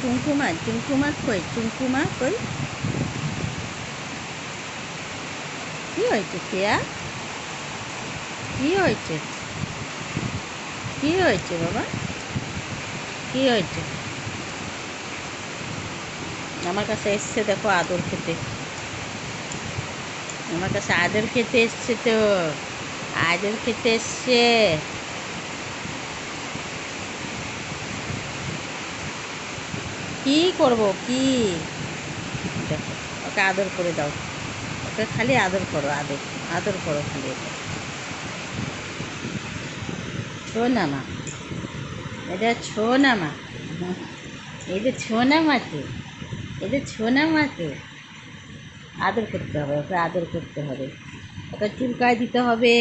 চুমকুমা কই? চুমকুমা কই? কি হয়েছে কেয়া? কি হয়েছে? কি হয়েছে বাবা? কি হয়েছে? আমার কাছে এসছে দেখো আদর খেতে। আমার কাছে আদর খেতে এসছে তো। আদর খেতে এসছে। কি করব কি? দেখো, ওকে আদর করে দাও। ওকে খালি আদর করো, আদর আদর করো খালি ওকে। ছো না মা, এটা ছো না মা। এটা ছো না মাকে, এটা ছো না মাকে। আদর করতে হবে, ওকে আদর করতে হবে, ওকে চুলকায় দিতে হবে।